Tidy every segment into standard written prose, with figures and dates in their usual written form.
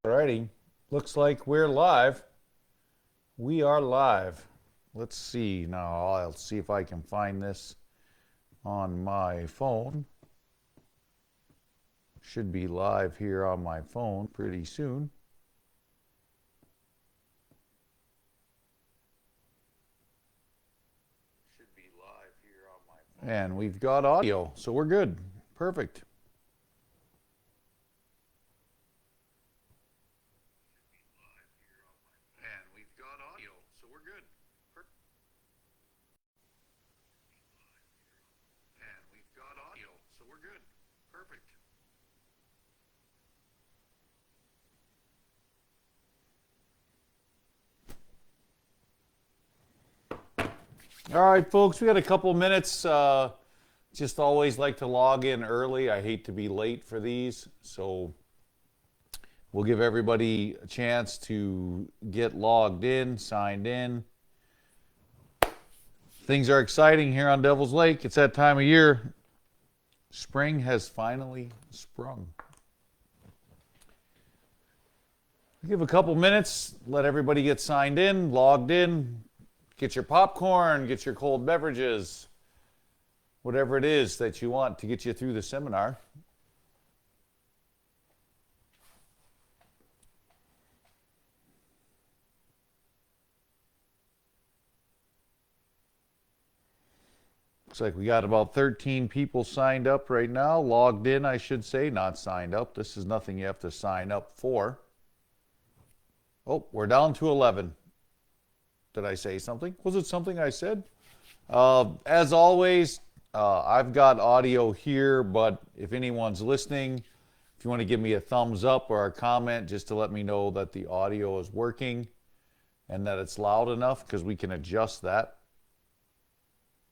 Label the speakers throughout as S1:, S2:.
S1: Alrighty, looks like we're live. We are live. Let's see now. I'll see if I can find this on my phone. Should be live here on my phone pretty soon. Should be live here on my phone. And we've got audio, so we're good. Perfect. And we've got audio, so we're good. And we've got audio, so we're good. Perfect. All right, folks, we got a couple minutes. Just always like to log in early. I hate to be late for these, so we'll give everybody a chance to get logged in, signed in. Things are exciting here on Devil's Lake. It's that time of year. Spring has finally sprung. Give a couple minutes, let everybody get signed in, logged in, get your popcorn, get your cold beverages, whatever it is that you want to get you through the seminar. Looks like we got about 13 people signed up right now, logged in, I should say, not signed up. This is nothing you have to sign up for. Oh, we're down to 11. Did I say something? Was it something I said? As always, I've got audio here, but if anyone's listening, if you want to give me a thumbs up or a comment just to let me know that the audio is working and that it's loud enough, because we can adjust that.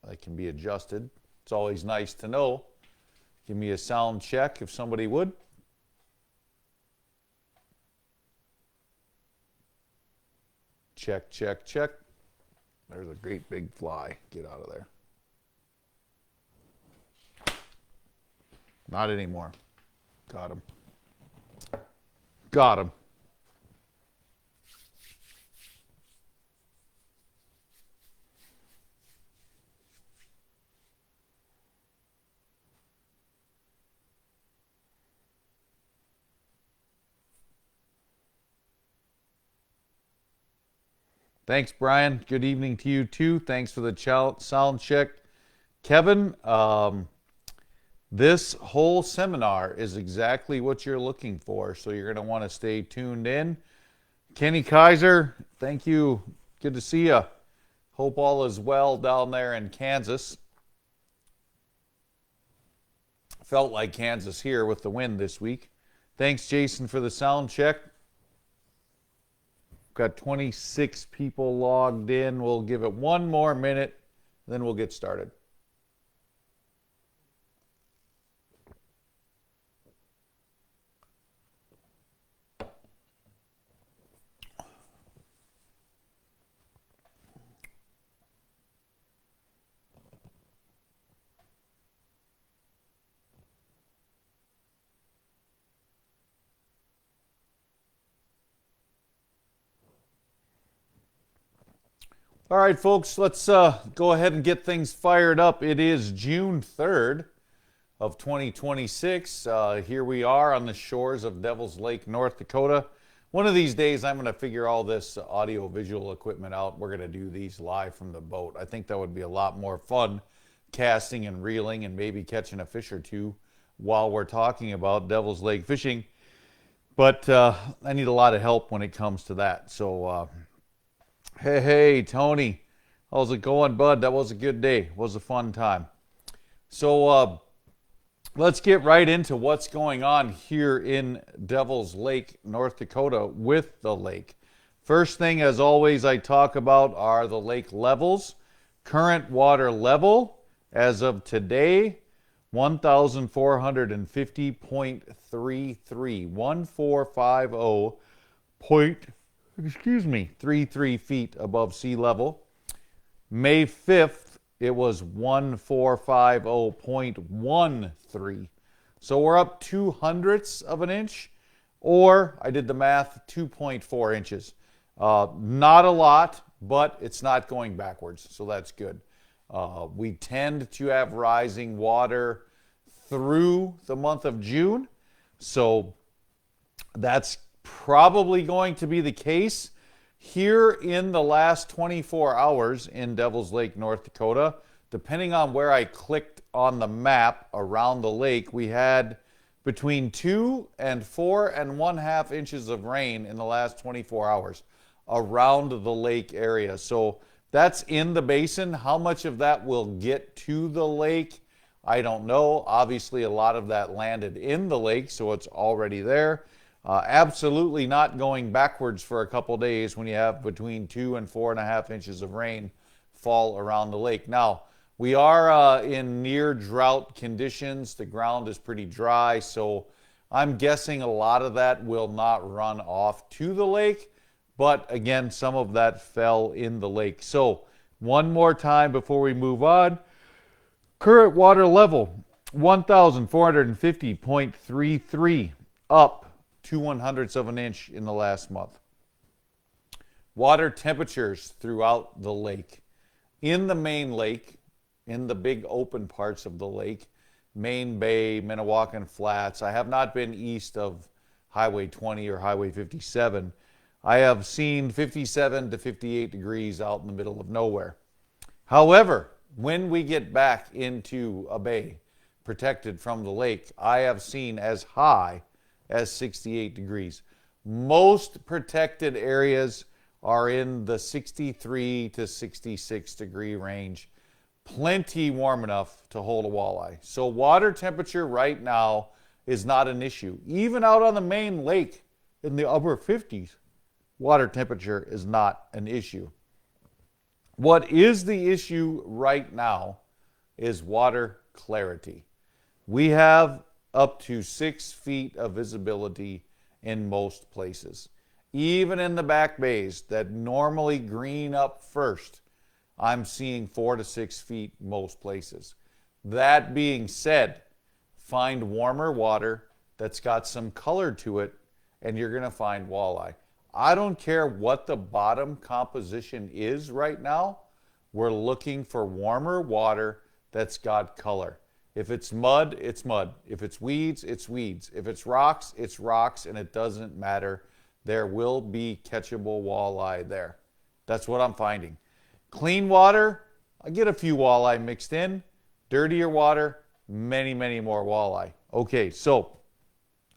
S1: That can be adjusted. It's always nice to know. Give me a sound check if somebody would. Check, check, check. There's a great big fly. Get out of there. Not anymore. Got him. Got him. Thanks, Brian. Good evening to you, too. Thanks for the sound check. Kevin, this whole seminar is exactly what you're looking for, so you're going to want to stay tuned in. Kenny Kaiser, thank you. Good to see you. Hope all is well down there in Kansas. Felt like Kansas here with the wind this week. Thanks, Jason, for the sound check. Got 26 people logged in. We'll give it one more minute, then we'll get started. All right, folks, let's go ahead and get things fired up. It is June 3rd of 2026. Here we are on the shores of Devil's Lake, North Dakota. One of these days, I'm going to figure all this audio-visual equipment out. We're going to do these live from the boat. I think that would be a lot more fun, casting and reeling and maybe catching a fish or two while we're talking about Devil's Lake fishing. But I need a lot of help when it comes to that. So, hey, Tony. How's it going, bud? That was a good day. It was a fun time. So let's get right into what's going on here in Devil's Lake, North Dakota with the lake. First thing, as always, I talk about are the lake levels. Current water level as of today, 1,450.33. 1,450.33 feet above sea level. May 5th, it was 1,450.13. So we're up 0.02 of an inch. or I did the math, 2.4 inches. Not a lot, but it's not going backwards, so that's good. We tend to have rising water through the month of June, so that's probably going to be the case. Here in the last 24 hours in Devil's Lake, North Dakota, depending on where I clicked on the map around the lake, we had between 2 and 4.5 inches of rain in the last 24 hours around the lake area. So that's in the basin. How much of that will get to the lake, I don't know. Obviously, a lot of that landed in the lake, so it's already there. Absolutely not going backwards for a couple days when you have between 2 and 4.5 inches of rain fall around the lake. Now, we are in near drought conditions. The ground is pretty dry, so I'm guessing a lot of that will not run off to the lake. But again, some of that fell in the lake. So one more time before we move on. Current water level, 1,450.33, up 2/100ths of an inch in the last month. Water temperatures throughout the lake. In the main lake, in the big open parts of the lake, Main Bay, Minnewacan Flats, I have not been east of Highway 20 or Highway 57. I have seen 57 to 58 degrees out in the middle of nowhere. However, when we get back into a bay protected from the lake, I have seen as high as 68 degrees. Most protected areas are in the 63 to 66 degree range. Plenty warm enough to hold a walleye. So water temperature right now is not an issue. Even out on the main lake in the upper 50s, water temperature is not an issue. What is the issue right now is water clarity. We have up to 6 feet of visibility in most places. Even in the back bays that normally green up first, I'm seeing 4 to 6 feet most places. That being said, find warmer water that's got some color to it, and you're going to find walleye. I don't care what the bottom composition is right now. We're looking for warmer water that's got color. If it's mud, it's mud. If it's weeds, it's weeds. If it's rocks, and it doesn't matter. There will be catchable walleye there. That's what I'm finding. Clean water, I get a few walleye mixed in. Dirtier water, many, many more walleye. Okay, so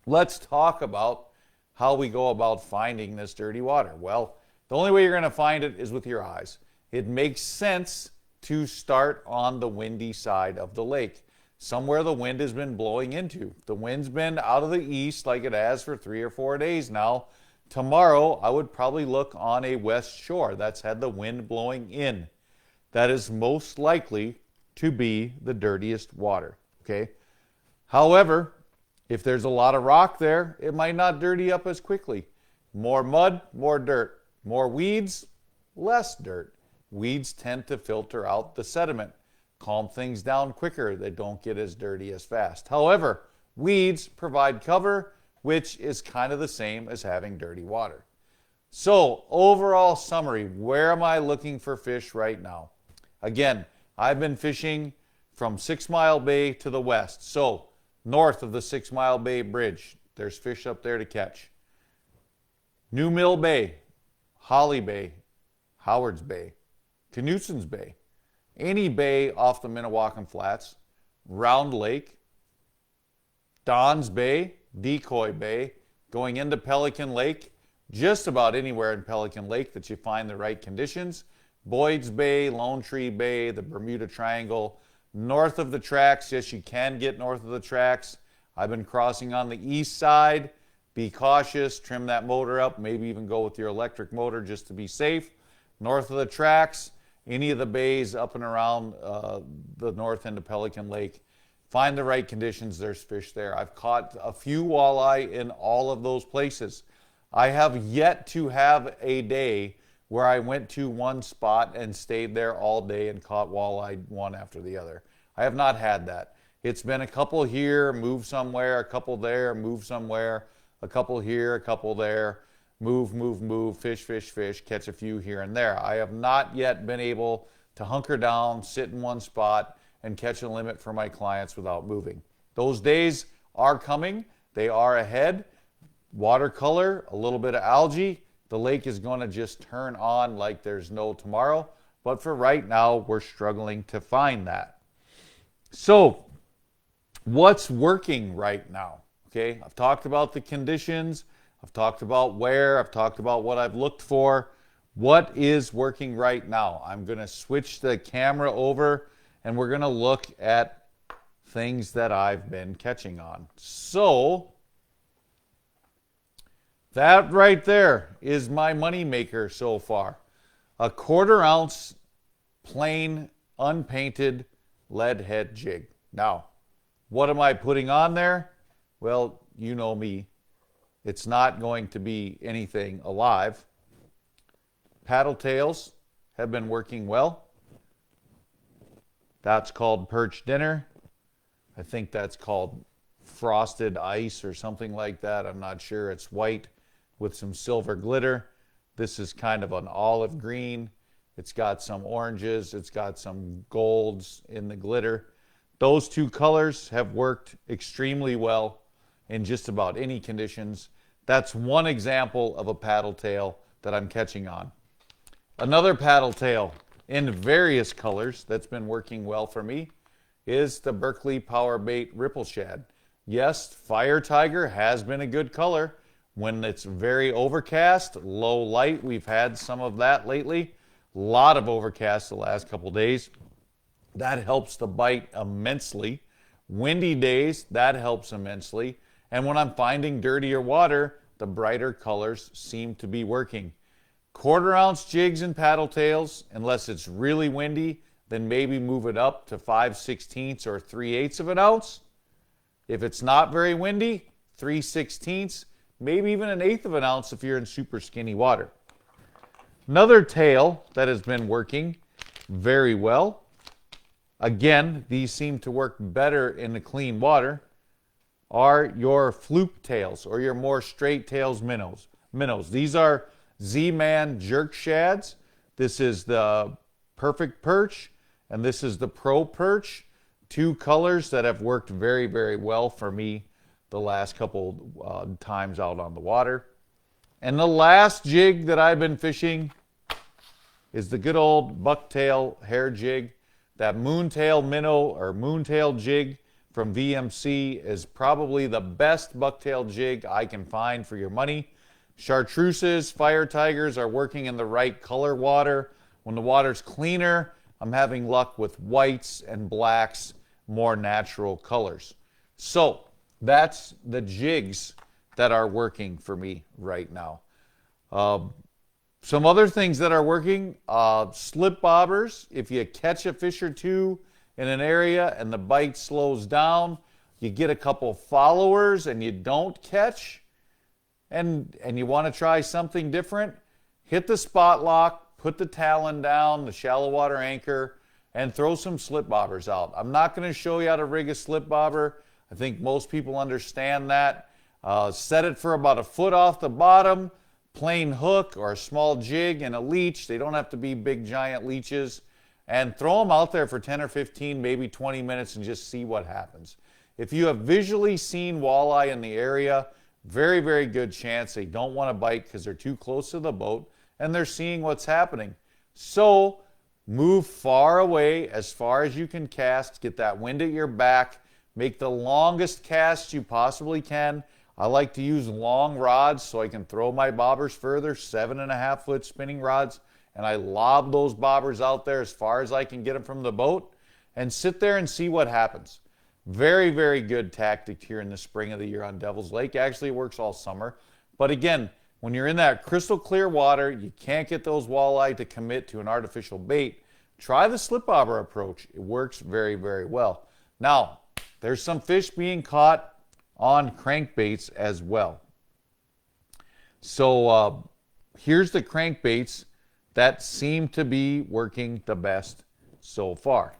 S1: let's talk about how we go about finding this dirty water. Well, the only way you're going to find it is with your eyes. It makes sense to start on the windy side of the lake, somewhere the wind has been blowing into. The wind's been out of the east like it has for 3 or 4 days now. Tomorrow, I would probably look on a west shore that's had the wind blowing in. That is most likely to be the dirtiest water, okay? However, if there's a lot of rock there, it might not dirty up as quickly. More mud, more dirt. More weeds, less dirt. Weeds tend to filter out the sediment, calm things down quicker. They don't get as dirty as fast. However, weeds provide cover, which is kind of the same as having dirty water. So, overall summary, where am I looking for fish right now? Again, I've been fishing from 6 Mile Bay to the west. So, north of the 6 Mile Bay Bridge, there's fish up there to catch. New Mill Bay, Holly Bay, Howard's Bay, Knutson's Bay, any bay off the Minnewacan Flats, Round Lake, Don's Bay, Decoy Bay, going into Pelican Lake, just about anywhere in Pelican Lake that you find the right conditions. Boyd's Bay, Lone Tree Bay, the Bermuda Triangle. North of the tracks, yes, you can get north of the tracks. I've been crossing on the east side. Be cautious, trim that motor up, maybe even go with your electric motor just to be safe. North of the tracks, any of the bays up and around the north end of Pelican Lake. Find the right conditions, there's fish there. I've caught a few walleye in all of those places. I have yet to have a day where I went to one spot and stayed there all day and caught walleye one after the other. I have not had that. It's been a couple here, move somewhere, a couple there, move somewhere. a couple here, a couple there, move, move, move, fish, fish, fish, catch a few here and there. I have not yet been able to hunker down, sit in one spot, and catch a limit for my clients without moving. Those days are coming. They are ahead. Watercolor, a little bit of algae. The lake is going to just turn on like there's no tomorrow. But for right now, we're struggling to find that. So, what's working right now? Okay, I've talked about the conditions. I've talked about where. I've talked about what I've looked for. What is working right now? I'm going to switch the camera over and we're going to look at things that I've been catching on. So, that right there is my money maker so far. A 1/4 ounce plain unpainted lead head jig. Now, what am I putting on there? Well, you know me. It's not going to be anything alive. Paddle tails have been working well. That's called Perch dinner. I think that's called frosted ice or something like that. I'm not sure. It's white with some silver glitter. This is kind of an olive green. It's got some oranges. It's got some golds in the glitter. Those two colors have worked extremely well in just about any conditions. That's one example of a paddle tail that I'm catching on. Another paddle tail in various colors that's been working well for me is the Berkeley PowerBait Ripple Shad. Yes, Fire Tiger has been a good color when it's very overcast, low light. We've had some of that lately. A lot of overcast the last couple days. That helps the bite immensely. Windy days, that helps immensely. And when I'm finding dirtier water, the brighter colors seem to be working. 1/4 ounce jigs and paddle tails, unless it's really windy, then maybe move it up to 5/16 or 3/8 of an ounce. If it's not very windy, 3/16, maybe even 1/8 of an ounce if you're in super skinny water. Another tail that has been working very well. Again, these seem to work better in the clean water, are your fluke tails or your more straight tails minnows. These are Z-Man jerk shads. This is the Perfect Perch and this is the Pro Perch. Two colors that have worked very, very well for me the last couple times out on the water. And the last jig that I've been fishing is the good old Bucktail hair jig. That moontail minnow or moontail jig from VMC is probably the best bucktail jig I can find for your money. Chartreuses, Fire Tigers are working in the right color water. When the water's cleaner, I'm having luck with whites and blacks, more natural colors. So that's the jigs that are working for me right now. Some other things that are working, slip bobbers. If you catch a fish or two in an area and the bite slows down, you get a couple followers and you don't catch, and you want to try something different, hit the spot lock, put the talon down, the shallow water anchor, and throw some slip bobbers out. I'm not going to show you how to rig a slip bobber. I think most people understand that. Set it for about 1 foot off the bottom, plain hook or a small jig and a leech. They don't have to be big giant leeches. And throw them out there for 10 or 15, maybe 20 minutes and just see what happens. If you have visually seen walleye in the area, very, very good chance they don't want to bite because they're too close to the boat and they're seeing what's happening. So move far away as far as you can cast, get that wind at your back, make the longest cast you possibly can. I like to use long rods so I can throw my bobbers further, 7.5 foot spinning rods, and I lob those bobbers out there as far as I can get them from the boat and sit there and see what happens. Very, very good tactic here in the spring of the year on Devil's Lake. Actually, it works all summer. But again, when you're in that crystal clear water, you can't get those walleye to commit to an artificial bait. Try the slip bobber approach. It works very, very well. Now, there's some fish being caught on crankbaits as well. So here's the crankbaits that seem to be working the best so far.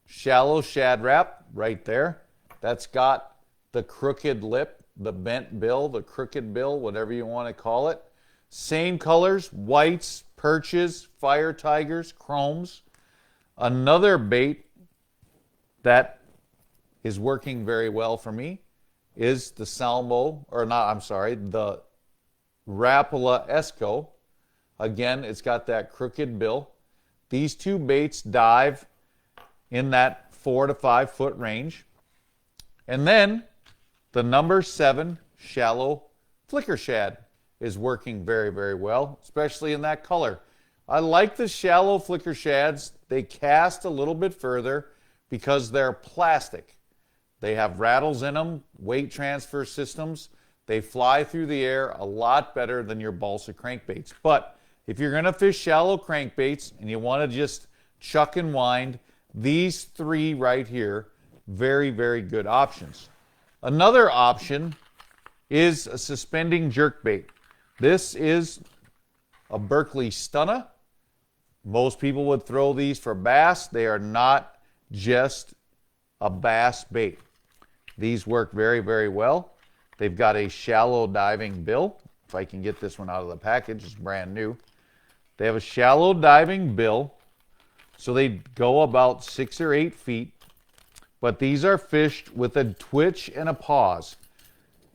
S1: Shallow shad wrap right there. That's got the crooked lip, the bent bill, the crooked bill, whatever you want to call it. Same colors, whites, perches, fire tigers, chromes. Another bait that is working very well for me is the Salmo, or not, I'm sorry, the Rapala Esco. Again, it's got that crooked bill. These two baits dive in that 4 to 5 foot range. And then the number 7 shallow flicker shad is working very, very well, especially in that color. I like the shallow flicker shads. They cast a little bit further because they're plastic. They have rattles in them, weight transfer systems. They fly through the air a lot better than your balsa crankbaits. But if you're going to fish shallow crankbaits and you want to just chuck and wind, these 3 right here, very, very good options. Another option is a suspending jerkbait. This is a Berkeley Stunna. Most people would throw these for bass. They are not just a bass bait. These work very, very well. They've got a shallow diving bill. If I can get this one out of the package, it's brand new. They have a shallow diving bill, so they go about 6 or 8 feet. But these are fished with a twitch and a pause.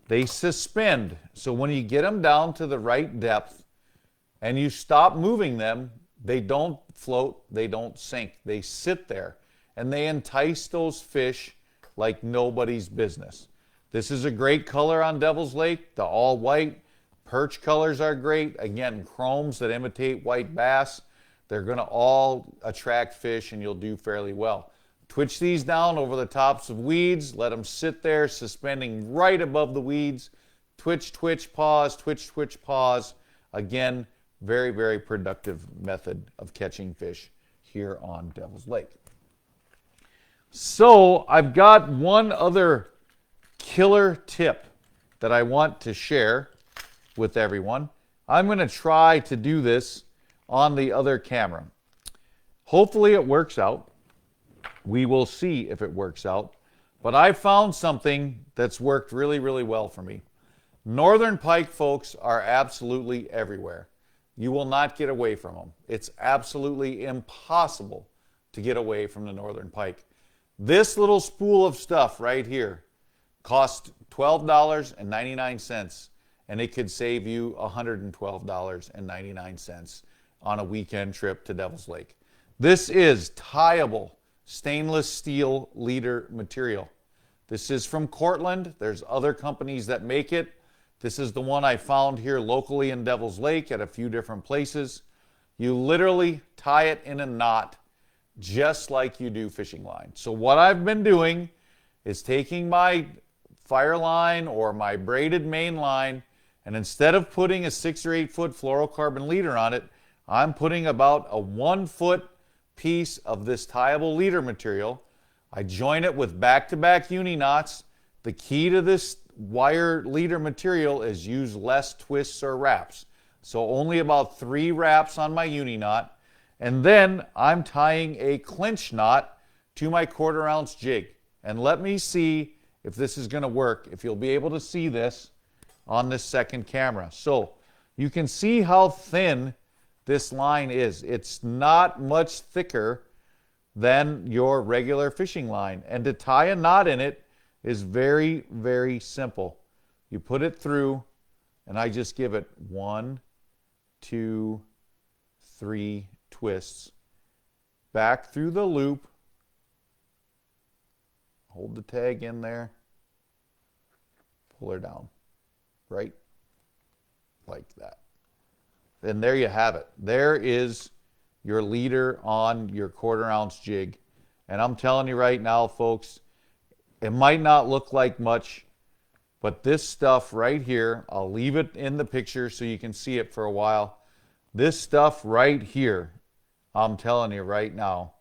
S1: They suspend, so when you get them down to the right depth and you stop moving them, they don't float, they don't sink. They sit there and they entice those fish like nobody's business. This is a great color on Devil's Lake, the all white. Perch colors are great. Again, chromes that imitate white bass. They're going to all attract fish and you'll do fairly well. Twitch these down over the tops of weeds. Let them sit there suspending right above the weeds. Twitch, twitch, pause, twitch, twitch, pause. Again, very, very productive method of catching fish here on Devil's Lake. So I've got one other killer tip that I want to share with everyone. I'm going to try to do this on the other camera. Hopefully it works out. We will see if it works out. But I found something that's worked really, really well for me. Northern Pike, folks, are absolutely everywhere. You will not get away from them. It's absolutely impossible to get away from the Northern Pike. This little spool of stuff right here cost $12.99, and it could save you $112.99 on a weekend trip to Devil's Lake. This is tieable stainless steel leader material. This is from Cortland. There's other companies that make it. This is the one I found here locally in Devil's Lake at a few different places. You literally tie it in a knot just like you do fishing line. So what I've been doing is taking my fire line or my braided main line, and instead of putting a 6 or 8 foot fluorocarbon leader on it, I'm putting about a 1 foot piece of this tieable leader material. I join it with back-to-back uni knots. The key to this wire leader material is use less twists or wraps. So only about 3 wraps on my uni knot. And then I'm tying a clinch knot to my 1/4 ounce jig. And let me see if this is going to work, if you'll be able to see this on this second camera. So you can see how thin this line is. It's not much thicker than your regular fishing line. And to tie a knot in it is very, very simple. You put it through, and I just give it 1, 2, 3 twists. Back through the loop. Hold the tag in there. Pull her down. Right? Like that. And there you have it. There is your leader on your 1/4 ounce jig. And I'm telling you right now, folks, it might not look like much, but this stuff right here, I'll leave it in the picture so you can see it for a while. This stuff right here, I'm telling you right now,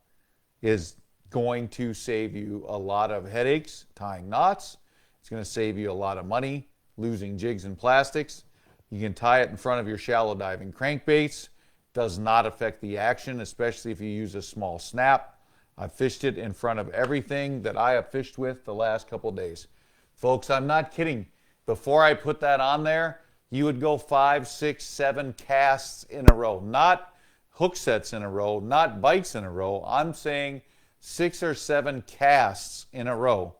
S1: is going to save you a lot of headaches tying knots. It's going to save you a lot of money losing jigs and plastics. You can tie it in front of your shallow diving crankbaits. Does not affect the action, especially if you use a small snap. I've fished it in front of everything that I have fished with the last couple days. Folks, I'm not kidding. Before I put that on there, you would go 5, 6, 7 casts in a row. Not hook sets in a row, not bites in a row. I'm saying 6 or 7 casts in a row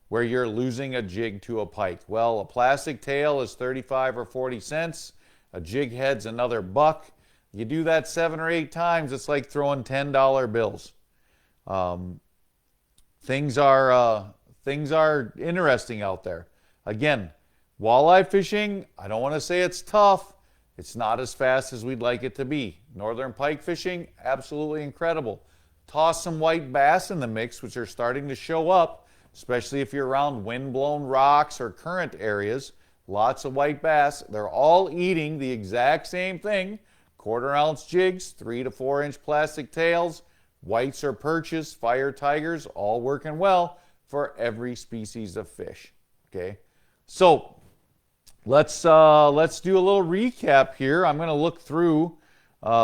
S1: where you're losing a jig to a pike. Well, a plastic tail is 35 or 40 cents. A jig head's another buck. You do that 7 or 8 times, it's like throwing $10 bills. Things are interesting out there. Again, walleye fishing, I don't want to say it's tough. It's not as fast as we'd like it to be. Northern pike fishing, absolutely incredible. Toss some white bass in the mix, which are starting to show up, especially if you're around wind-blown rocks or current areas. Lots of white bass. They're all eating the exact same thing. 1/4 ounce jigs, 3 to 4 inch plastic tails, whites or perches, fire tigers, all working well for every species of fish. Okay, so let's do a little recap here. I'm going to look through,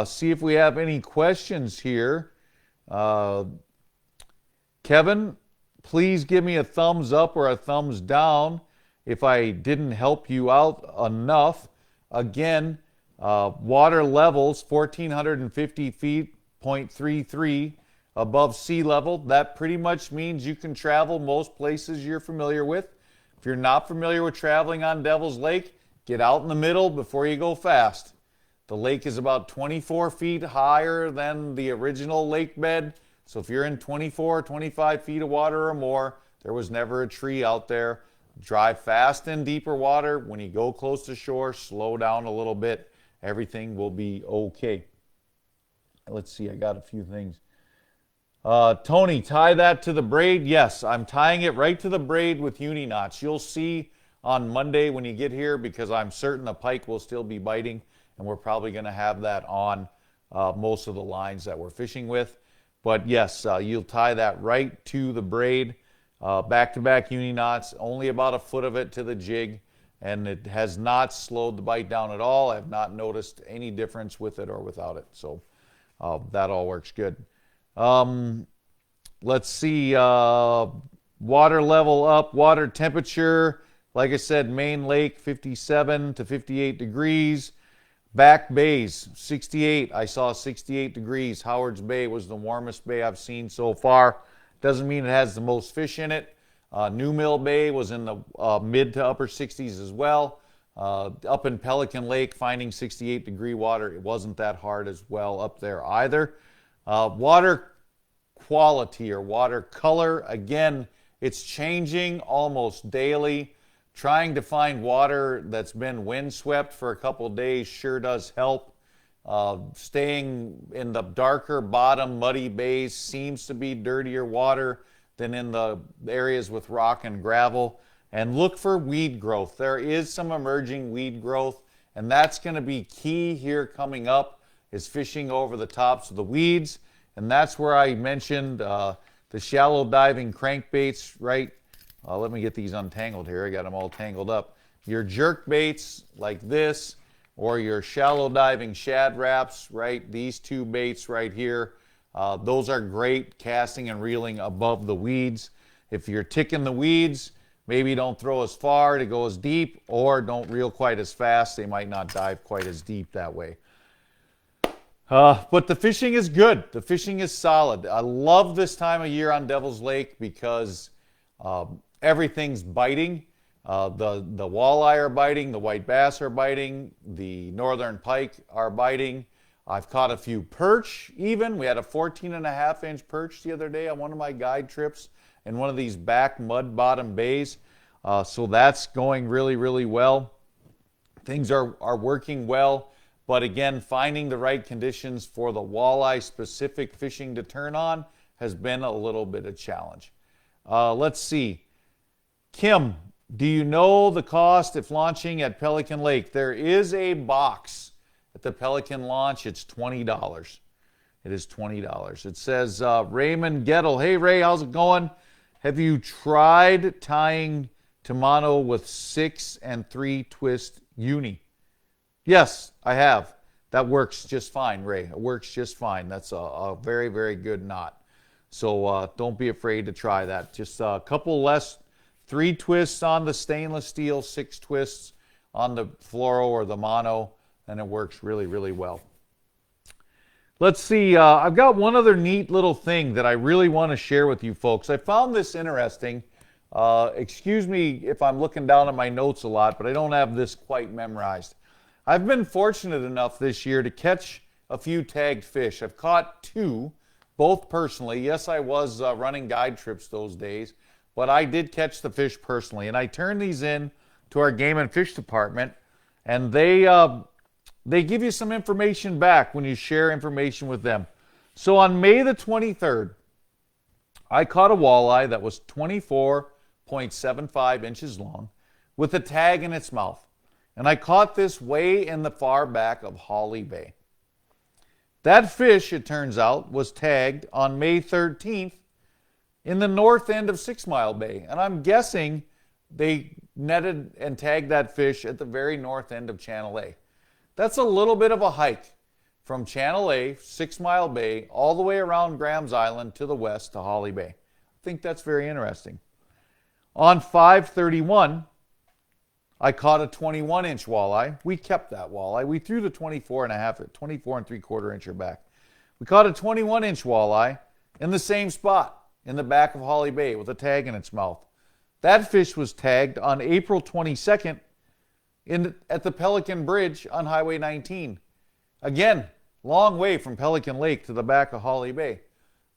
S1: see if we have any questions here. Kevin, please give me a thumbs up or a thumbs down if I didn't help you out enough. Again, water levels 1,450 feet, 0.33 above sea level. That pretty much means you can travel most places you're familiar with. If you're not familiar with traveling on Devil's Lake, get out in the middle before you go fast. The lake is about 24 feet higher than the original lake bed. So if you're in 24, 25 feet of water or more, there was never a tree out there. Drive fast in deeper water. When you go close to shore, slow down a little bit. Everything will be okay. Let's see, I got a few things. Tony, tie that to the braid. Yes, I'm tying it right to the braid with uni knots. You'll see on Monday when you get here, because I'm certain the pike will still be biting, and we're probably going to have that on most of the lines that we're fishing with. But yes, you'll tie that right to the braid. Back-to-back uni knots, only about a foot of it to the jig, and it has not slowed the bite down at all. I have not noticed any difference with it or without it. So that all works good. Let's see, water level up, water temperature, like I said, Main Lake 57 to 58 degrees. Back bays 68, I saw 68 degrees. Howard's Bay was the warmest bay I've seen so far. Doesn't mean it has the most fish in it. New Mill Bay was in the mid to upper 60s as well. Up in Pelican Lake, finding 68 degree water, it wasn't that hard as well up there either. Water quality or water color, again, it's changing almost daily. Trying to find water that's been windswept for a couple of days sure does help. Staying in the darker bottom muddy bays seems to be dirtier water than in the areas with rock and gravel. And look for weed growth. There is some emerging weed growth, and that's going to be key here coming up, is fishing over the tops of the weeds. And that's where I mentioned the shallow diving crankbaits, right? Let me get these untangled here. I got them all tangled up. Your jerk baits like this, or your shallow diving shad wraps, right? These two baits right here. Those are great casting and reeling above the weeds. If you're ticking the weeds, maybe don't throw as far to go as deep, or don't reel quite as fast. They might not dive quite as deep that way. But the fishing is good. The fishing is solid. I love this time of year on Devil's Lake because everything's biting. The walleye are biting, the white bass are biting, the northern pike are biting. I've caught a few perch even. We had a 14.5-inch perch the other day on one of my guide trips in one of these back mud bottom bays. So that's going really, really well. Things are working well. But again, finding the right conditions for the walleye specific fishing to turn on has been a little bit of a challenge. Let's see. Kim, do you know the cost if launching at Pelican Lake? There is a box at the Pelican launch. It's $20. It is $20. It says Raymond Gettle. Hey Ray, how's it going? Have you tried tying Tamano with 6 and 3 twist uni? Yes, I have. That works just fine, Ray. It works just fine. That's a very, very good knot. So don't be afraid to try that. Just a couple less 3 twists on the stainless steel, 6 twists on the fluoro or the mono, and it works really, really well. Let's see, I've got one other neat little thing that I really want to share with you folks. I found this interesting. Excuse me if I'm looking down at my notes a lot, but I don't have this quite memorized. I've been fortunate enough this year to catch a few tagged fish. I've caught 2, both personally. Yes, I was running guide trips those days, but I did catch the fish personally. And I turned these in to our game and fish department, and they give you some information back when you share information with them. So on May the 23rd, I caught a walleye that was 24.75 inches long with a tag in its mouth. And I caught this way in the far back of Holly Bay. That fish, it turns out, was tagged on May 13th in the north end of 6 Mile Bay. And I'm guessing they netted and tagged that fish at the very north end of Channel A. That's a little bit of a hike from Channel A, 6 Mile Bay, all the way around Graham's Island to the west to Holly Bay. I think that's very interesting. On 5/31, I caught a 21-inch walleye. We kept that walleye. We threw the 24 and 3/4 incher back. We caught a 21-inch walleye in the same spot in the back of Holly Bay with a tag in its mouth. That fish was tagged on April 22nd at the Pelican Bridge on Highway 19. Again, long way from Pelican Lake to the back of Holly Bay.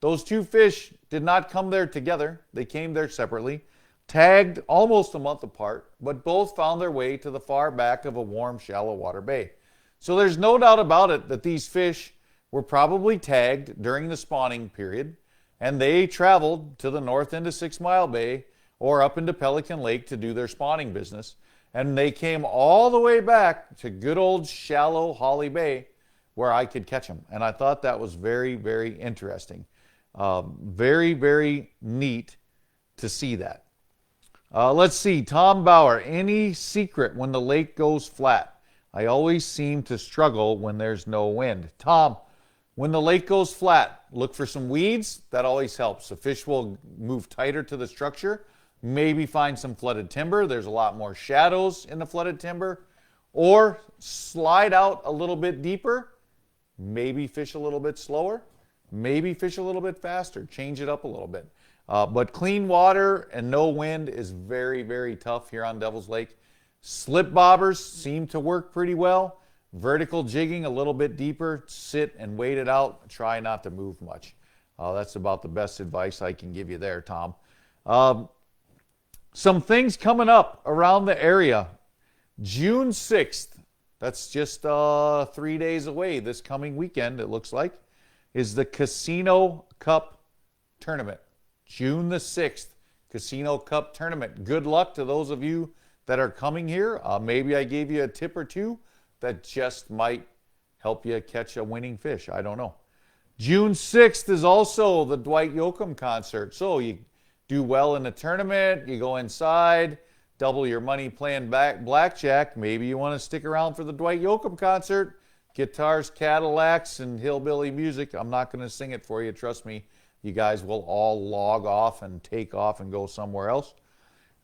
S1: Those 2 fish did not come there together. They came there separately, tagged almost a month apart, but both found their way to the far back of a warm, shallow water bay. So there's no doubt about it that these fish were probably tagged during the spawning period, and they traveled to the north end of 6 Mile Bay or up into Pelican Lake to do their spawning business. And they came all the way back to good old shallow Holly Bay where I could catch them. And I thought that was very, very interesting. Very, very neat to see that. Let's see, Tom Bauer, any secret when the lake goes flat? I always seem to struggle when there's no wind. Tom, when the lake goes flat, look for some weeds. That always helps. The fish will move tighter to the structure. Maybe find some flooded timber. There's a lot more shadows in the flooded timber. Or slide out a little bit deeper. Maybe fish a little bit slower. Maybe fish a little bit faster. Change it up a little bit. But clean water and no wind is very, very tough here on Devil's Lake. Slip bobbers seem to work pretty well. Vertical jigging a little bit deeper. Sit and wait it out. Try not to move much. That's about the best advice I can give you there, Tom. Some things coming up around the area. June 6th, that's just 3 days away this coming weekend, it looks like, is the Casino Cup Tournament. June the 6th, Casino Cup Tournament. Good luck to those of you that are coming here. Maybe I gave you a tip or two that just might help you catch a winning fish. I don't know. June 6th is also the Dwight Yoakam concert. So you do well in the tournament, you go inside, double your money playing blackjack. Maybe you want to stick around for the Dwight Yoakam concert. Guitars, Cadillacs, and hillbilly music. I'm not going to sing it for you. Trust me, you guys will all log off and take off and go somewhere else.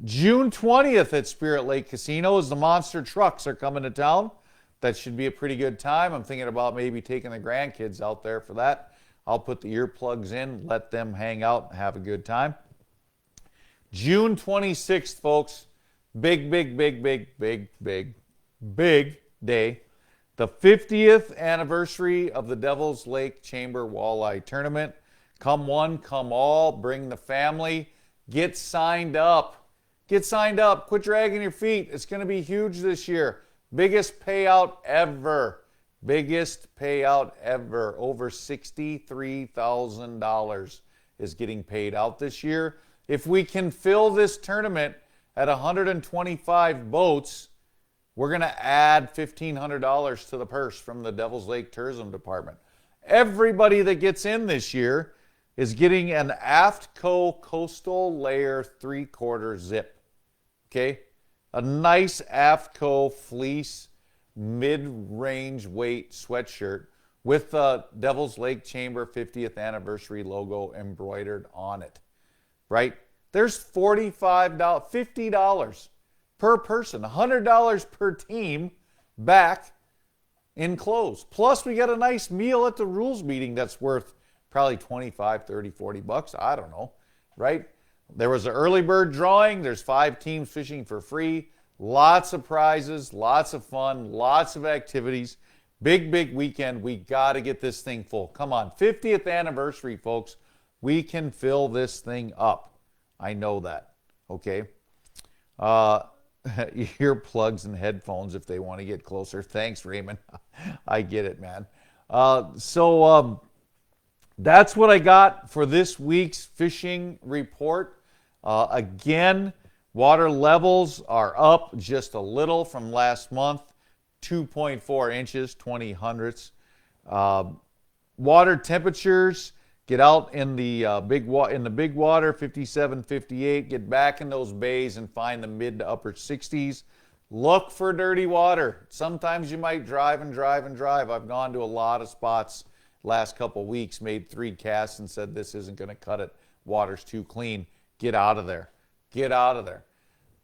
S1: June 20th at Spirit Lake Casino is the Monster Trucks are coming to town. That should be a pretty good time. I'm thinking about maybe taking the grandkids out there for that. I'll put the earplugs in, let them hang out and have a good time. June 26th, folks, big day. The 50th anniversary of the Devil's Lake Chamber Walleye Tournament. Come one, come all, bring the family. Get signed up. Get signed up. Quit dragging your feet. It's going to be huge this year. Biggest payout ever. Biggest payout ever. Over $63,000 is getting paid out this year. If we can fill this tournament at 125 boats, we're going to add $1,500 to the purse from the Devil's Lake Tourism Department. Everybody that gets in this year is getting an Aftco Coastal Layer 3/4 zip. Okay? A nice Aftco fleece mid-range weight sweatshirt with the Devil's Lake Chamber 50th anniversary logo embroidered on it. Right? There's $45, $50 per person, $100 per team back in clothes. Plus, we got a nice meal at the rules meeting that's worth probably 25, 30, 40 bucks. I don't know, right? There was an early bird drawing. There's 5 teams fishing for free. Lots of prizes, lots of fun, lots of activities. Big, big weekend. We got to get this thing full. Come on, 50th anniversary, folks. We can fill this thing up. I know that, okay? Earplugs and headphones if they want to get closer. Thanks, Raymond. I get it, man. That's what I got for this week's fishing report. Again, water levels are up just a little from last month. 2.4 inches, 20 hundredths. Water temperatures, get out in the big water, 57, 58. Get back in those bays and find the mid to upper 60s. Look for dirty water. Sometimes you might drive and drive and drive. I've gone to a lot of spots last couple weeks, made 3 casts and said this isn't going to cut it. Water's too clean. Get out of there. Get out of there.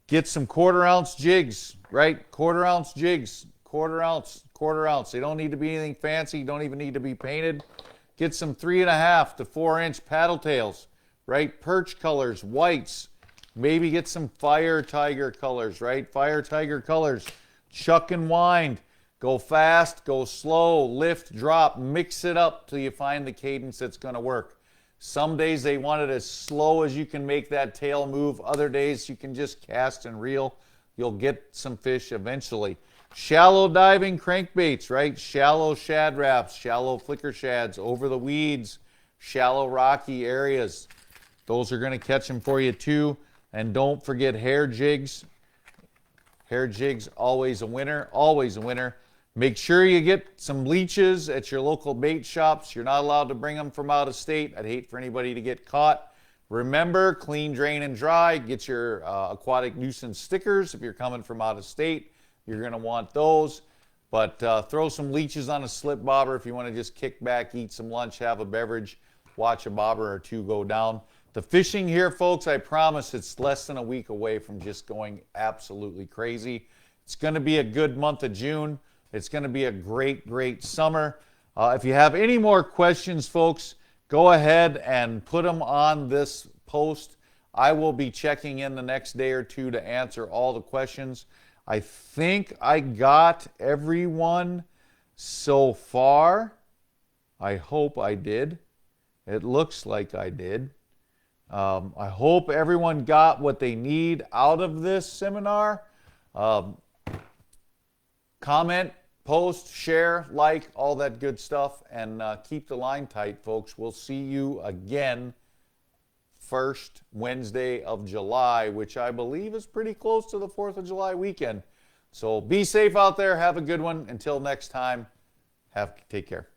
S1: Get some 1/4 ounce jigs, right? 1/4 ounce jigs. 1/4 ounce, 1/4 ounce. They don't need to be anything fancy. Don't even need to be painted. Get some 3.5 to 4 inch paddle tails, right? Perch colors, whites. Maybe get some fire tiger colors, right? Fire tiger colors. Chuck and wind. Go fast, go slow, lift, drop, mix it up till you find the cadence that's going to work. Some days they want it as slow as you can make that tail move. Other days you can just cast and reel. You'll get some fish eventually. Shallow diving crankbaits, right? Shallow shad wraps, shallow flicker shads over the weeds, shallow rocky areas. Those are going to catch them for you too. And don't forget hair jigs. Hair jigs, always a winner, always a winner. Make sure you get some leeches at your local bait shops. You're not allowed to bring them from out of state. I'd hate for anybody to get caught. Remember, clean, drain, and dry. Get your aquatic nuisance stickers if you're coming from out of state. You're going to want those. But throw some leeches on a slip bobber if you want to just kick back, eat some lunch, have a beverage, watch a bobber or 2 go down. The fishing here, folks, I promise it's less than a week away from just going absolutely crazy. It's going to be a good month of June. It's going to be a great, great summer. If you have any more questions, folks, go ahead and put them on this post. I will be checking in the next day or 2 to answer all the questions. I think I got everyone so far. I hope I did. It looks like I did. I hope everyone got what they need out of this seminar. Comment, post, share, like, all that good stuff, and keep the line tight, folks. We'll see you again first Wednesday of July, which I believe is pretty close to the 4th of July weekend. So be safe out there. Have a good one. Until next time, take care.